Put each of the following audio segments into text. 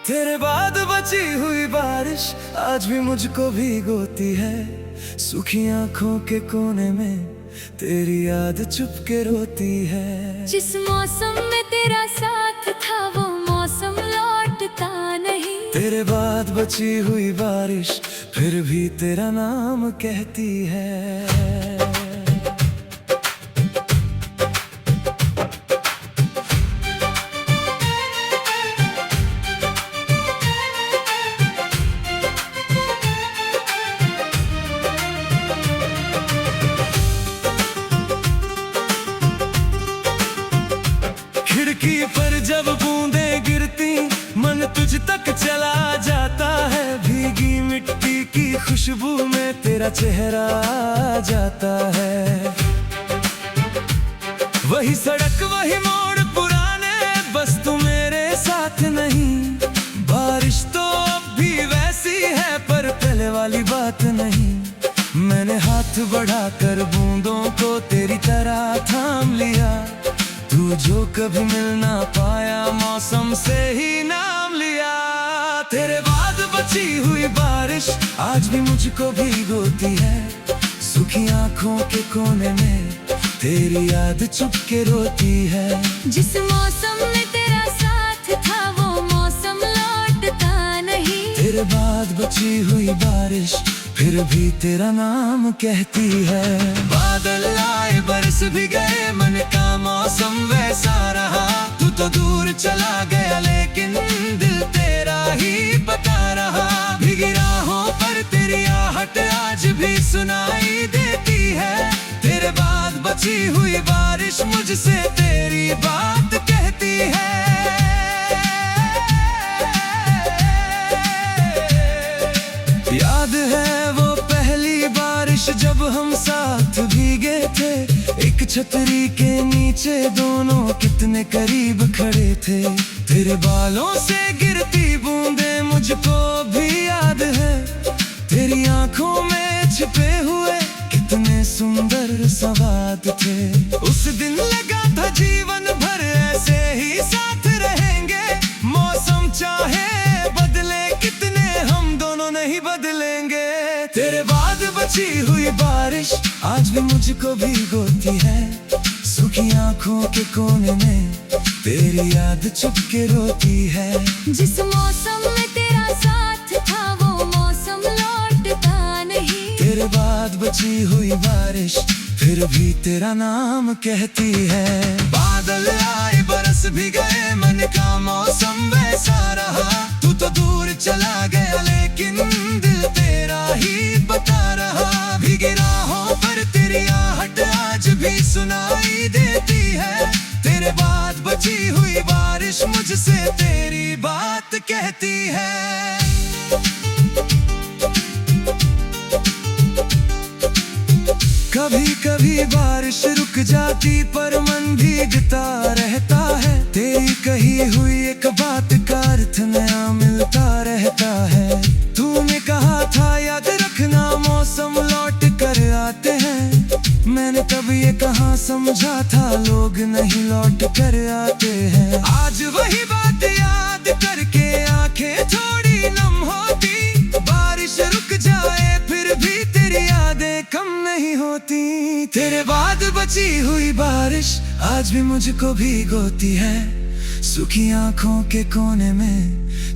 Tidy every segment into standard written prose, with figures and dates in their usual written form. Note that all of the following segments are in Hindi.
तेरे बाद बची हुई बारिश आज भी मुझको भिगोती है। सूखी आंखों के कोने में तेरी याद चुप के रोती है। जिस मौसम में तेरा साथ था वो मौसम लौटता नहीं। तेरे बाद बची हुई बारिश फिर भी तेरा नाम कहती है। खिड़की पर जब बूंदें गिरती मन तुझ तक चला जाता है। भीगी मिट्टी की खुशबू में तेरा चेहरा आ जाता है। वही सड़क वही मोड़ पुराने, बस तू मेरे साथ नहीं। बारिश तो अब भी वैसी है पर पहले वाली बात नहीं। मैंने हाथ बढ़ाकर बूंदों को तेरी तरह थाम लिया। तू जो कभी मिल ना पाया मौसम से ही नाम लिया। तेरे बाद बची हुई बारिश आज भी मुझको भिगोती है। सूखी आंखों के कोने में तेरी याद चुप के रोती है। जिस मौसम में तेरा साथ था वो मौसम लौटता नहीं। तेरे बाद बची हुई बारिश फिर भी तेरा नाम कहती है। बादल आए बरस भी गए मन का मौसम वैसा रहा। तू तो दूर चला गया लेकिन दिल तेरा ही बता रहा। भीगी राहों पर तेरी आहट आज भी सुनाई देती है। तेरे बाद बची हुई बारिश मुझसे तेरी बात कहती है। याद है वो पहली बारिश जब हम साथ भीगे थे। एक छतरी के नीचे दोनों कितने करीब खड़े थे। तेरे बालों से गिरती बूंदें मुझको भी याद है। तेरी आंखों में छिपे हुए कितने सुंदर सवाद थे। उस दिन लगा था जीवन भर ऐसे ही साथ रहेंगे। मौसम चाहे बदले कितने हम दोनों नहीं बदलेंगे। तेरे बाद बची हुई बारिश आज भी मुझको भिगोती है। सूखी आंखों के कोने में तेरी याद चुप के रोती है। जिस मौसम में तेरा साथ था वो मौसम लौटता नहीं। तेरे बाद बची हुई बारिश फिर भी तेरा नाम कहती है। बादल आए बरस भी गए मन का मौसम वैसा रहा। तू तो दूर चला गया लेकिन दिल तेरा ही बता रहा। भीगी राहों पर तेरी आहट आज भी सुनाई देती है। तेरे बाद बची हुई बारिश मुझसे तेरी बात कहती है। कभी कभी बारिश रुक जाती पर मन भीगता रहता है। तेरी कही हुई एक बात का अर्थ नया मिलता रहता है। तूने कहा था याद रखना मौसम लौट कर आते हैं। मैंने तब ये कहा समझा था लोग नहीं लौट कर आते हैं। आज वही बात याद करके आंखें थोड़ी नम होती। बारिश रुक जाए फिर भी तेरी यादें कम नहीं होती। तेरे बाद बची हुई बारिश आज भी मुझको भिगोती है। सूखी आंखों के कोने में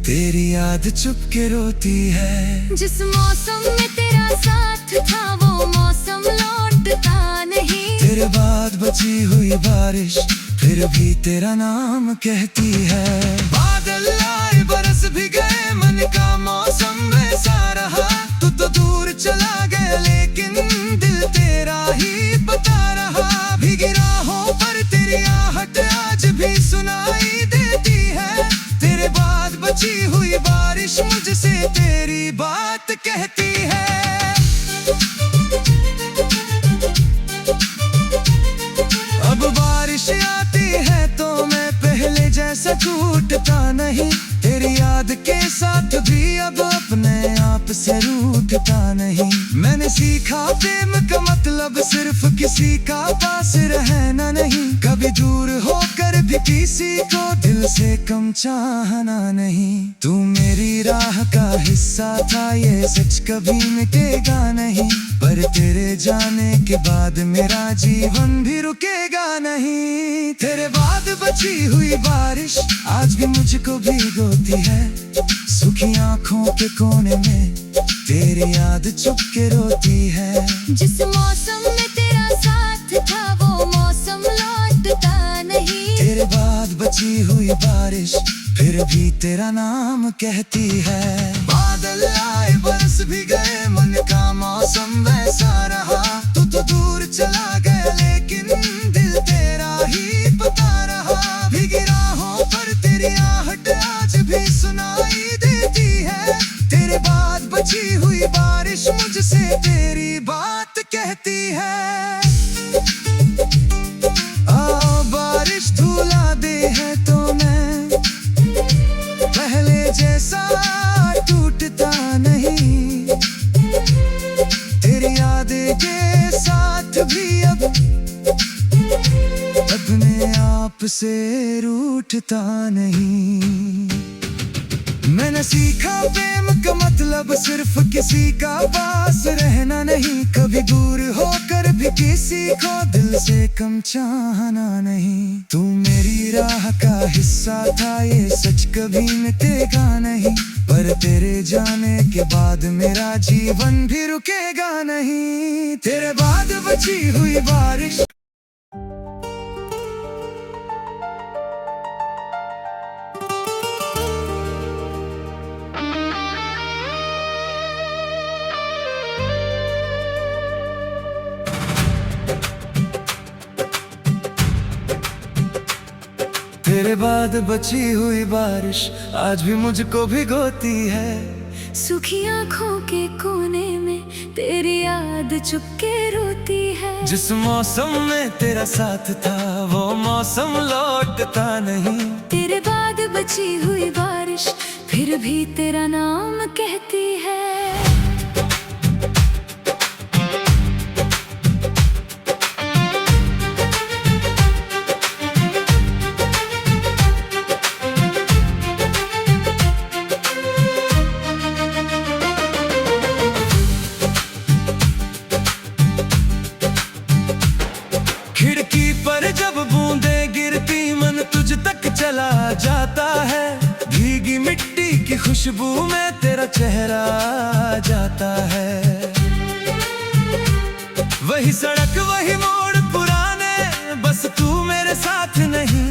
तेरी याद चुप के रोती है। जिस मौसम में तेरा साथ था वो मौसम लौटता नहीं। तेरे बाद बची हुई बारिश फिर भी तेरा नाम कहती है। बादल आए बरस भी गए मन का मौसम वैसा रहा। तू तो दूर चला गया लेकिन दिल तेरा ही बता रहा। भीगी राहों पर तेरी आहट आज भी सुनाई देती है। तेरे बाद बची हुई बारिश मुझसे तेरी बात कहती है। अब बारिश आती है तो मैं पहले जैसा टूटता नहीं। तेरी याद के साथ भी अब अपने आप से रूठता नहीं। मैंने सीखा प्रेम का मतलब सिर्फ किसी का पास रहना नहीं, कभी दूर होकर भी किसी को दिल से कम चाहना नहीं। तू मेरी राह का हिस्सा था, ये सच कभी मिटेगा नहीं, पर तेरे जाने के बाद मेरा जीवन भी रुकेगा नहीं। तेरे बाद बची हुई बारिश आज भी मुझको भिगोती है, सूखी आंखों के कोने में तेरी याद चुप के रोती है। जिस मौसम में तेरा साथ था वो मौसम लौटता नहीं, तेरे बाद बची हुई बारिश फिर भी तेरा नाम कहती है। बादल आए बरस भी गए, मन का मौसम वैसा रहा, तू तो दूर चला गया लेकिन दिल तेरा ही पता रहा। भीगी राहों पर तेरी आहट आज भी सुनाई देती है, तेरे बाद बची हुई बारिश मुझसे तेरी बात कहती है। बारिश धुला दे है तो मैं पहले जैसा टूटता नहीं, तेरी यादें के साथ भी अब अपने आप से रूठता नहीं। मैंने सीखा प्रेम का मतलब सिर्फ किसी का पास रहना नहीं, कभी दूर होकर भी किसी को दिल से कम चाहना नहीं। तू मेरी राह का हिस्सा था, ये सच कभी मिटेगा नहीं, पर तेरे जाने के बाद मेरा जीवन भी रुकेगा नहीं। तेरे बाद बची हुई बारिश तेरे बाद बची हुई बारिश आज भी मुझको भिगोती है, सूखी आंखों के कोने में तेरी याद चुपके रोती है। जिस मौसम में तेरा साथ था वो मौसम लौटता नहीं, तेरे बाद बची हुई बारिश फिर भी तेरा नाम कहती है। खिड़की पर जब बूंदें गिरती मन तुझ तक चला जाता है, भीगी मिट्टी की खुशबू में तेरा चेहरा आ जाता है। वही सड़क वही मोड़ पुराने, बस तू मेरे साथ नहीं,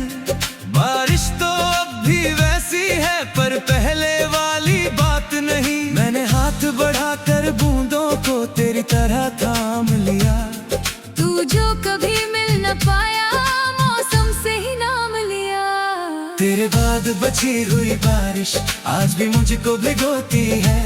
बारिश तो अब भी वैसी है पर पहले वाली बात नहीं। मैंने हाथ बढ़ाकर बूंदों को तेरी तरह थाम लिया, तू जो कभी मिल न पाया मौसम से ही नाम लिया। तेरे बाद बची हुई बारिश आज भी मुझको भिगोती है,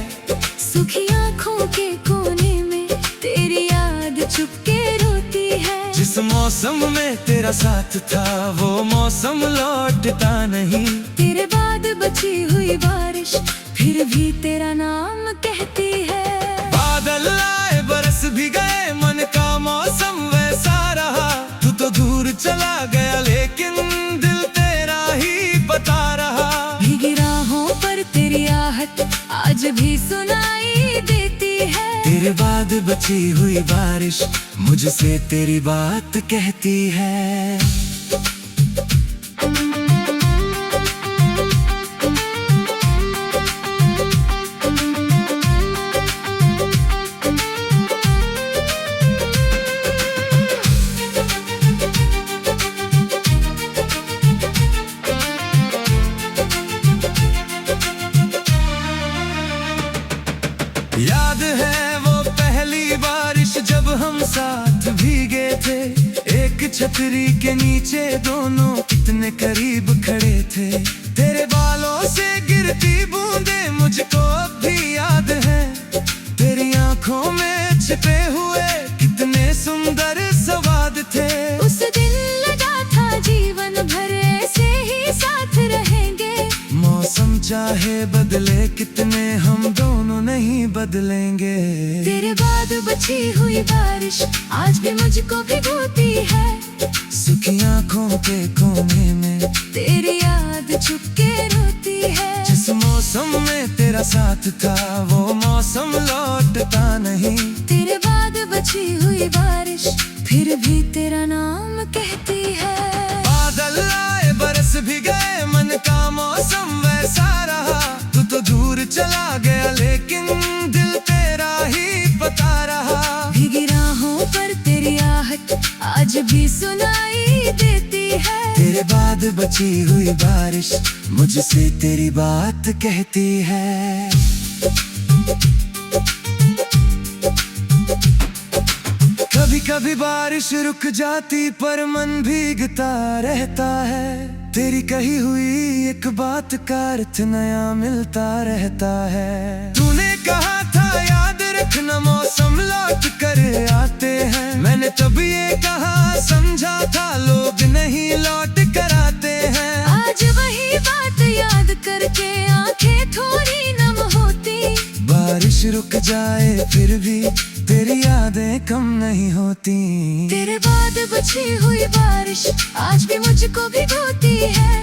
सूखी आंखों के कोने में तेरी याद चुपके रोती है। जिस मौसम में तेरा साथ था वो मौसम लौटता नहीं, तेरे बाद बची हुई बारिश फिर भी तेरा नाम कहती है। बादल आए बरस भी गए, मन का मौसम वैसा रहा, तू तो दूर चला गया लेकिन दिल तेरा ही पता रहा। भीगी राहों पर तेरी आहट आज भी सुनाई देती है, तेरे बाद बची हुई बारिश मुझसे तेरी बात कहती है। याद है वो पहली बारिश जब हम साथ भीगे थे, एक छतरी के नीचे दोनों कितने करीब खड़े थे। तेरे बालों से गिरती बूंदें मुझको अब भी याद है, तेरी आंखों में छिपे हुए कितने सुंदर स्वाद थे। उस दिन लगा था जीवन भर ऐसे ही साथ रहेंगे, मौसम चाहे बदले कितने हम दोनों नहीं बदलेंगे। तेरे बाद बची हुई बारिश आज भी मुझको भिगोती है। सूखी आंखों के कोने में तेरी याद चुपके रोती है। जिस मौसम में तेरा साथ था वो मौसम लौटता नहीं। तेरे बाद बची हुई बारिश फिर भी तेरा नाम कहती है। बादल आए बरस भी गए मन का मौसम वैसा रहा। तू तो दूर चला गया लेकिन दिल तेरा ही पता रहा। भीगी राहों पर तेरी आहट आज भी सुनाई देती है। तेरे बाद बची हुई बारिश मुझसे तेरी बात कहती है। कभी कभी बारिश रुक जाती पर मन भीगता रहता है। तेरी कही हुई एक बात का अर्थ नया मिलता रहता है। तूने कहा था याद रखना मौसम लौट कर आते हैं। मैंने तब ये कहा समझा था लोग नहीं लौट कर आते हैं। आज वही बात याद करके आंखें थोड़ी नम होती। बारिश रुक जाए फिर भी तेरी यादें कम नहीं होती। तेरे बाद बची हुई बारिश आज भी मुझको भिगोती है।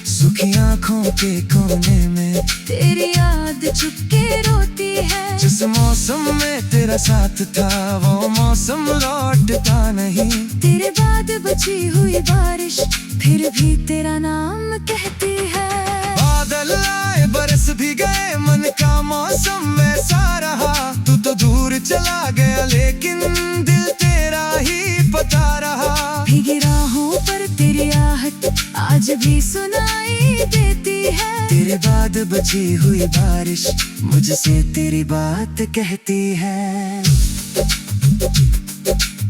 सूखी आंखों के कोने में तेरी याद चुपके रोती है। जिस मौसम में तेरा साथ था वो मौसम लौटता नहीं। तेरे बाद बची हुई बारिश फिर भी तेरा नाम कहती है। बादल आए बरस भी गए मन का मौसम वैसा रहा। तू तो दूर चला गया लेकिन दिल तेरा ही पता रहा। भीगी राहों पर तेरी आहट आज भी सुनाई देती है। तेरे बाद बची हुई बारिश मुझसे तेरी बात कहती है।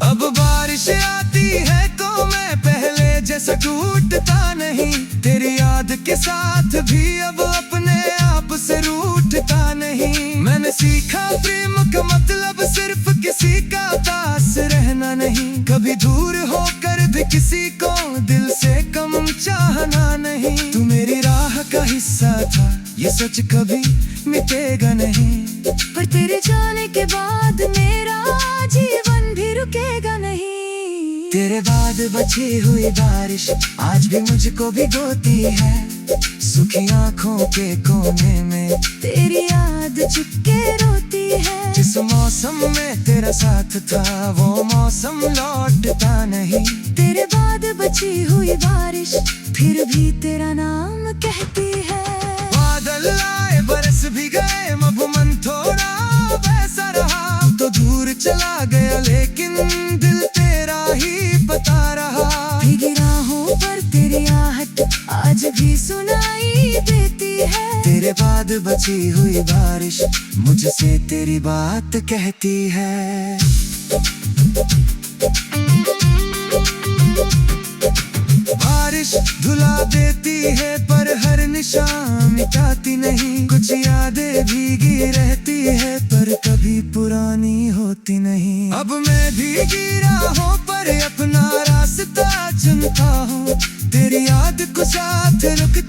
अब बारिश आती है तो मैं पहले जैसा टूटता नहीं। तेरी याद के साथ भी अब अपने आप से रूठता नहीं। मैंने सीखा प्रेम का मतलब सिर्फ किसी का पास रहना नहीं। कभी दूर होकर भी किसी को दिल से कम चाहना नहीं। तू मेरी राह का हिस्सा था ये सच कभी मिटेगा नहीं। पर तेरे जाने के बाद मेरा जीवन भी रुकेगा नहीं। तेरे बाद बची हुई बारिश आज भी मुझको भिगोती है। सूखी आंखों के कोने में तेरी याद चुपके रोती है। जिस मौसम में तेरा साथ था वो मौसम लौटता नहीं। तेरे बाद बची हुई बारिश फिर भी तेरा नाम कहती है। बादल आए बरस भी गए अब मन थोड़ा वैसा रहा। तो दूर चला गया लेकिन दिल तेरा ही पता रहा। भीगी राहों पर तेरी आहट आज भी सुनाई देती है। तेरे बाद बची हुई बारिश मुझसे तेरी बात कहती है। बारिश धुला देती है पर हर निशान मिटाती नहीं। कुछ यादें भीगी रहती है पर कभी पुरानी होती नहीं। अब मैं भीगी राहों पर अपना रास्ता चुनता हूँ। तेरी याद को साथ रुक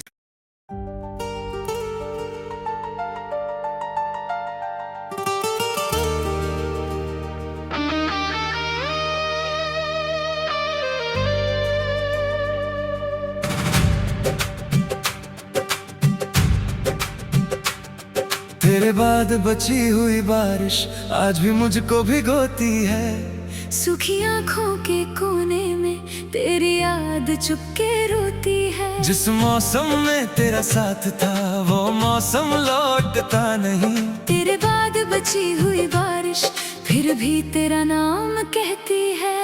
तेरे बाद बची हुई बारिश आज भी मुझको भिगोती है। सूखी आंखों के कोने में तेरी याद चुपके रोती है। जिस मौसम में तेरा साथ था वो मौसम लौटता नहीं। तेरे बाद बची हुई बारिश फिर भी तेरा नाम कहती है।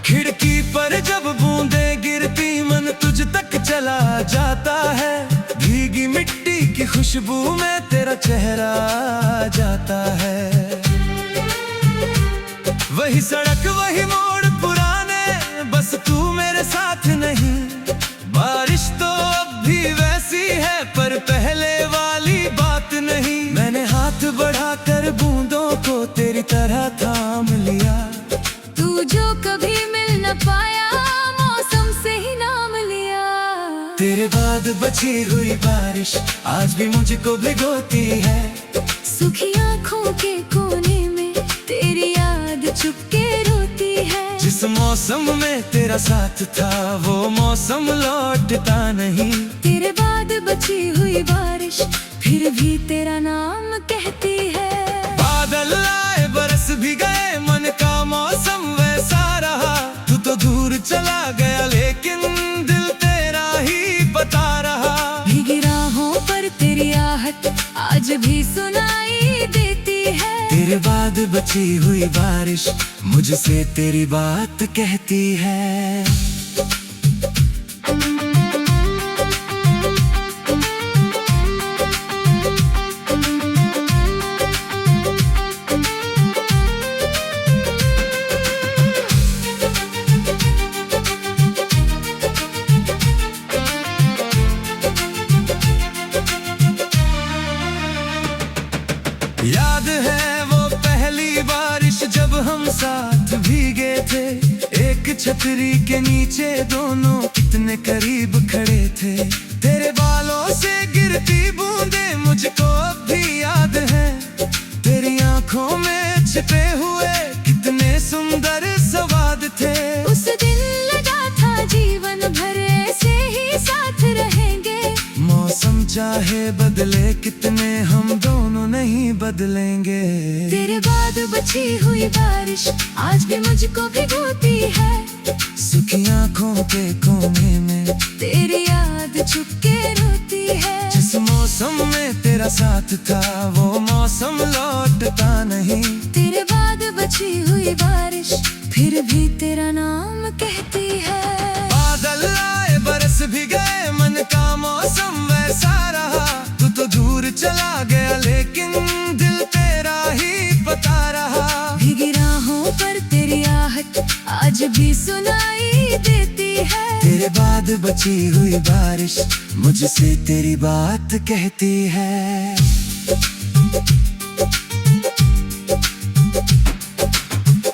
खिड़की पर जब बूंदें गिरती मन तुझ तक चला जाता है। भीगी मिट्टी की खुशबू में तेरा चेहरा आ जाता है। वही सड़क वही मोड़ पुराने बस तू मेरे साथ नहीं। बारिश तो अब भी वैसी है पर पहले वाली बची हुई बारिश आज भी मुझको भिगोती है। सूखी आँखों के कोने में तेरी याद चुपके रोती है। जिस मौसम में तेरा साथ था वो मौसम लौटता नहीं। तेरे बाद बची हुई बारिश फिर भी तेरा नाम कहती है। बादल आए बरस भी गए मन का मौसम वैसा रहा। तू तो दूर चला गया लेकिन दिल तेरा ही बता रहा। भीगी राहों पर तेरी आहट आज भी सुनाई देती है। तेरे बाद बची हुई बारिश मुझसे तेरी बात कहती है। याद है वो पहली बारिश जब हम साथ भीगे थे। एक छतरी के नीचे दोनों कितने करीब खड़े थे। तेरे बालों से गिरती बूंदें मुझको अब भी याद है। तेरी आंखों में छिपे हुए कितने सुंदर सवाद थे। उस दिन लगा था जीवन भर ऐसे ही साथ रहेंगे। मौसम चाहे बदले कितने हम दोनों नहीं बदलेंगे। तेरे बाद बची हुई बारिश आज भी मुझको भिगोती है। सूखी आँखों के कोने में तेरी याद चुपके रोती है। जिस मौसम में तेरा साथ था वो मौसम लौटता नहीं। तेरे बाद बची हुई बारिश फिर भी तेरा नाम कहती है। बादल आए बरस भी गए मन का मौसम वैसा रहा। तू तो दूर चला गया लेकिन दिल तेरा ही बता रहा। भीगी राहों पर तेरी आहट आज भी सुनाई देती है। तेरे बाद बची हुई बारिश मुझसे तेरी बात कहती है।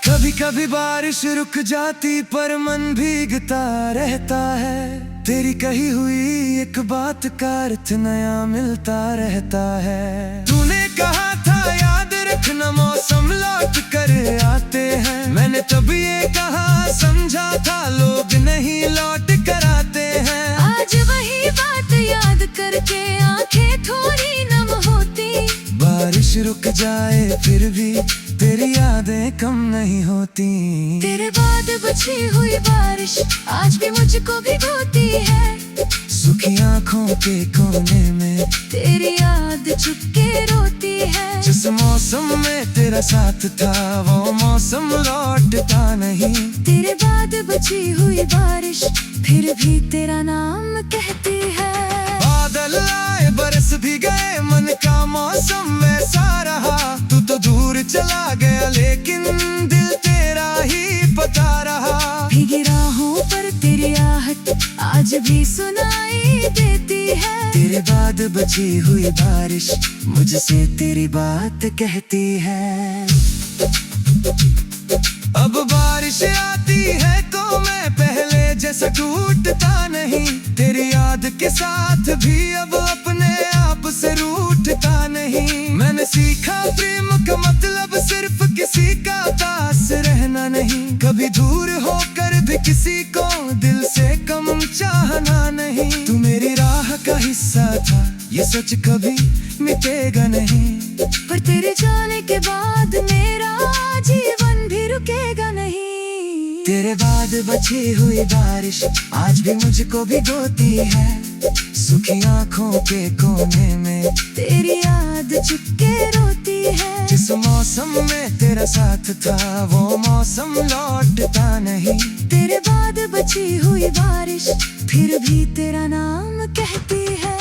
कभी कभी बारिश रुक जाती पर मन भीगता रहता है। तेरी कही हुई एक बात का अर्थ नया मिलता रहता है। तूने कहा था याद रखना मौसम लौट कर आते हैं। मैंने तब ये कहा समझा था लोग नहीं लौट कर आते हैं। आज वही बात याद करके आंखें थोड़ी नम होती। बारिश रुक जाए फिर भी तेरी यादें कम नहीं होती। तेरे बाद बची हुई बारिश आज भी मुझको भिगोती है। सूखी आँखों के कोने में तेरी याद चुपके रोती है। जिस मौसम में तेरा साथ था वो मौसम लौटता नहीं। तेरे बाद बची हुई बारिश फिर भी तेरा नाम कहती है। बादल आए बरस भी गए मन का मौसम वैसा रहा। तू तो दूर चला गया लेकिन दिल तेरा ही बता रहा। भीगी राहों पर तेरी आहट आज भी सुनाई देती है। तेरे बाद बची हुई बारिश मुझसे तेरी बात कहती है। अब बारिश आती है तो मैं पहले जैसा टूटता नहीं। तेरी याद के साथ भी अब अपने आप से रूठता नहीं। मैंने सीखा प्रेम का मतलब सिर्फ किसी का पास रहना नहीं। कभी दूर होकर भी किसी को दिल से कम चाहना नहीं। तू मेरी राह का हिस्सा था ये सच कभी मिटेगा नहीं। पर तेरे जाने के बाद मेरा जीवन भी रुकेगा नहीं। तेरे बाद बची हुई बारिश आज भी मुझको भिगोती है। सूखी आँखों के कोने में तेरी याद चुपके रोती है। जिस मौसम में तेरा साथ था वो मौसम लौटता नहीं। तेरे बाद बची हुई बारिश फिर भी तेरा नाम कहती है।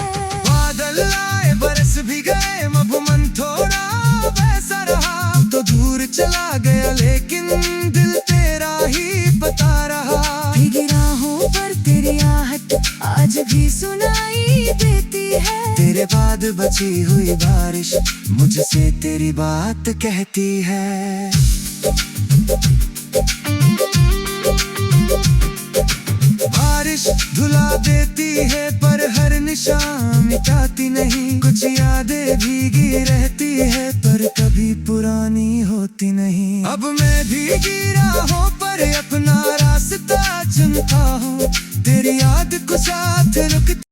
बादल आए बरस भी गए मधुमन थोड़ा वैसा रहा। तो दूर चला गया लेकिन दिल तेरा ही बता रहा। भीगी राहों पर तेरी आहट आज भी सुनाई देती है। तेरे बाद बची हुई बारिश मुझसे तेरी बात कहती है। बारिश धुला देती है पर हर निशान मिटाती नहीं, कुछ यादें भीगी रहती है पर कभी पुरानी होती नहीं। अब मैं भीगी राहों पर अपना रास्ता चुनता हूँ, तेरी याद को साथ रुक